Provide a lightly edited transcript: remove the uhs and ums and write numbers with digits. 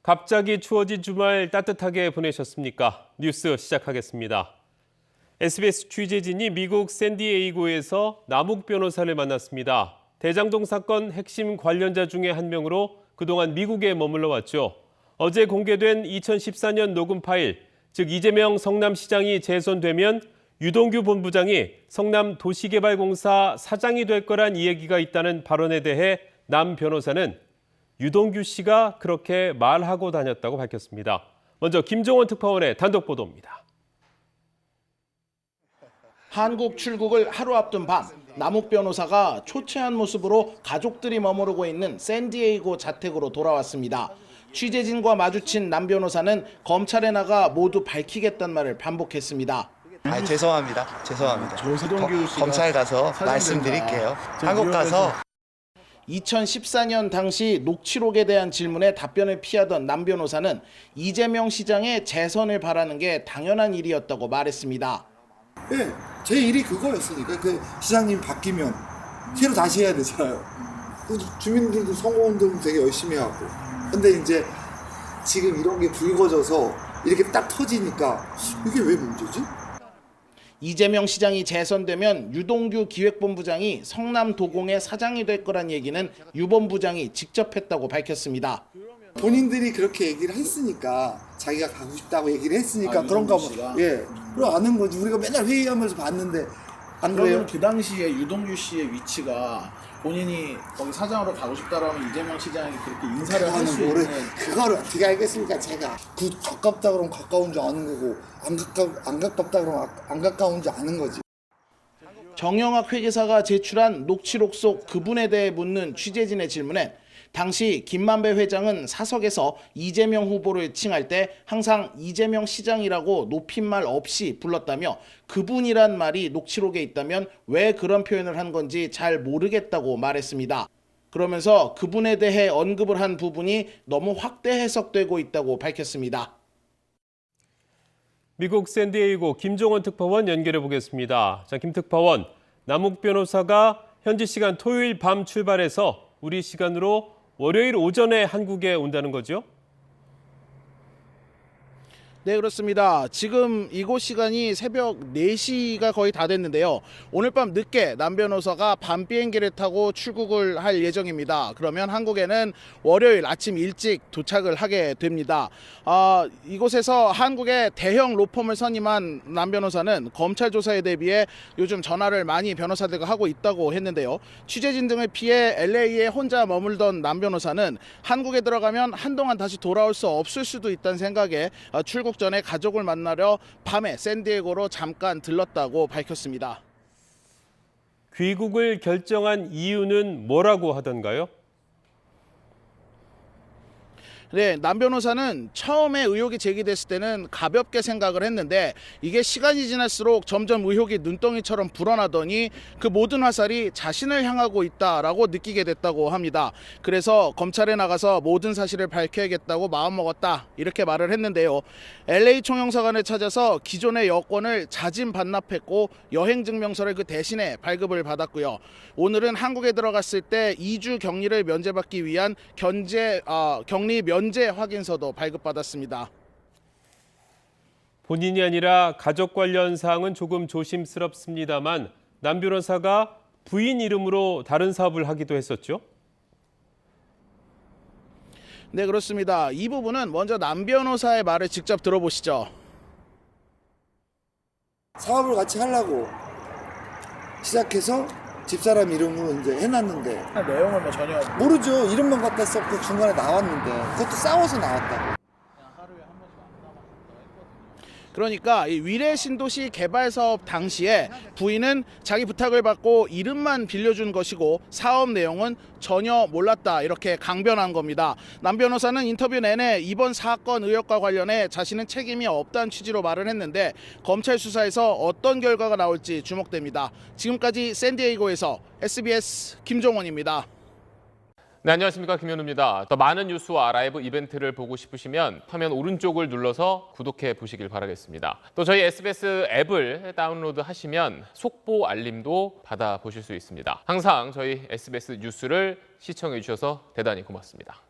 갑자기 추워진 주말 따뜻하게 보내셨습니까? 뉴스 시작하겠습니다. SBS 취재진이 미국 샌디에이고에서 남욱 변호사를 만났습니다. 대장동 사건 핵심 관련자 중에 한 명으로 그동안 미국에 머물러 왔죠. 어제 공개된 2014년 녹음 파일, 즉 이재명 성남시장이 재선되면 유동규 본부장이 성남도시개발공사 사장이 될 거란 이야기가 있다는 발언에 대해 남 변호사는 유동규 씨가 그렇게 말하고 다녔다고 밝혔습니다. 먼저 김종원 특파원의 단독 보도입니다. 한국 출국을 하루 앞둔 밤, 남욱 변호사가 초췌한 모습으로 가족들이 머무르고 있는 샌디에이고 자택으로 돌아왔습니다. 취재진과 마주친 남 변호사는 검찰에 나가 모두 밝히겠다는 말을 반복했습니다. 죄송합니다. 검찰 가서 말씀드릴게요. 한국 가서 2014년 당시 녹취록에 대한 질문에 답변을 피하던 남 변호사는 이재명 시장의 재선을 바라는 게 당연한 일이었다고 말했습니다. 네, 제 일이 그거였으니까 그 시장님 바뀌면 새로 다시 해야 되잖아요. 주민들도 선거운동 되게 열심히 하고. 근데 이제 지금 이런 게 불거져서 이렇게 딱 터지니까 이게 왜 문제지? 이재명 시장이 재선되면 유동규 기획본부장이 성남도공의 사장이 될 거란 얘기는 유 본부장이 직접 했다고 밝혔습니다. 본인들이 그렇게 얘기를 했으니까 자기가 가고 싶다고 얘기를 했으니까 그런가 뭐. 예. 그럼 아는 거지. 우리가 맨날 회의하면서 봤는데 안 그래요? 그 당시에 유동규 씨의 위치가 본인이 거기 사장으로 가고 싶다라면 이재명 시장이 그렇게 인사를 할 수 있는 그거를 어떻게 알겠습니까? 제가 가깝다 그러면 가까운 줄 아는 거고 안 가깝다 그러면 안 가까운 줄 아는 거지. 정영학 회계사가 제출한 녹취록 속 그분에 대해 묻는 취재진의 질문엔 당시 김만배 회장은 사석에서 이재명 후보를 칭할 때 항상 이재명 시장이라고 높임말 없이 불렀다며 그분이란 말이 녹취록에 있다면 왜 그런 표현을 한 건지 잘 모르겠다고 말했습니다. 그러면서 그분에 대해 언급을 한 부분이 너무 확대 해석되고 있다고 밝혔습니다. 미국 샌디에이고 김종원 특파원 연결해 보겠습니다. 자, 김 특파원, 남욱 변호사가 현지 시간 토요일 밤 출발해서 우리 시간으로 월요일 오전에 한국에 온다는 거죠? 네, 그렇습니다. 지금 이곳 시간이 새벽 4시가 거의 다 됐는데요. 오늘 밤 늦게 남 변호사가 밤 비행기를 타고 출국을 할 예정입니다. 그러면 한국에는 월요일 아침 일찍 도착을 하게 됩니다. 이곳에서 한국의 대형 로펌을 선임한 남 변호사는 검찰 조사에 대비해 요즘 전화를 많이 변호사들과 하고 있다고 했는데요. 취재진 등을 피해 LA에 혼자 머물던 남 변호사는 한국에 들어가면 한동안 다시 돌아올 수 없을 수도 있다는 생각에 출국 전에 가족을 만나려 밤에 샌디에이고로 잠깐 들렀다고 밝혔습니다. 귀국을 결정한 이유는 뭐라고 하던가요? 네, 남 변호사는 처음에 의혹이 제기됐을 때는 가볍게 생각을 했는데 이게 시간이 지날수록 점점 의혹이 눈덩이처럼 불어나더니 그 모든 화살이 자신을 향하고 있다라고 느끼게 됐다고 합니다. 그래서 검찰에 나가서 모든 사실을 밝혀야겠다고 마음먹었다 이렇게 말을 했는데요. LA 총영사관을 찾아서 기존의 여권을 자진 반납했고 여행증명서를 그 대신에 발급을 받았고요. 오늘은 한국에 들어갔을 때 2주 격리를 면제받기 위한 격리 면제 확인서도 발급받았습니다. 본인이 아니라 가족 관련 사항은 조금 조심스럽습니다만 남 변호사가 부인 이름으로 다른 사업을 하기도 했었죠? 네, 그렇습니다. 이 부분은 먼저 남 변호사의 말을 직접 들어보시죠. 사업을 같이 하려고 시작해서 집사람 이름으로 이제 해놨는데 내용을 뭐 전혀 모르죠. 이름만 갖다 썼고 중간에 나왔는데 그것도 싸워서 나왔다고. 그러니까 이 위례 신도시 개발 사업 당시에 부인은 자기 부탁을 받고 이름만 빌려준 것이고 사업 내용은 전혀 몰랐다 이렇게 강변한 겁니다. 남 변호사는 인터뷰 내내 이번 사건 의혹과 관련해 자신은 책임이 없다는 취지로 말을 했는데 검찰 수사에서 어떤 결과가 나올지 주목됩니다. 지금까지 샌디에이고에서 SBS 김종원입니다. 네, 안녕하십니까, 김현우입니다. 더 많은 뉴스와 라이브 이벤트를 보고 싶으시면 화면 오른쪽을 눌러서 구독해 보시길 바라겠습니다. 또 저희 SBS 앱을 다운로드 하시면 속보 알림도 받아보실 수 있습니다. 항상 저희 SBS 뉴스를 시청해 주셔서 대단히 고맙습니다.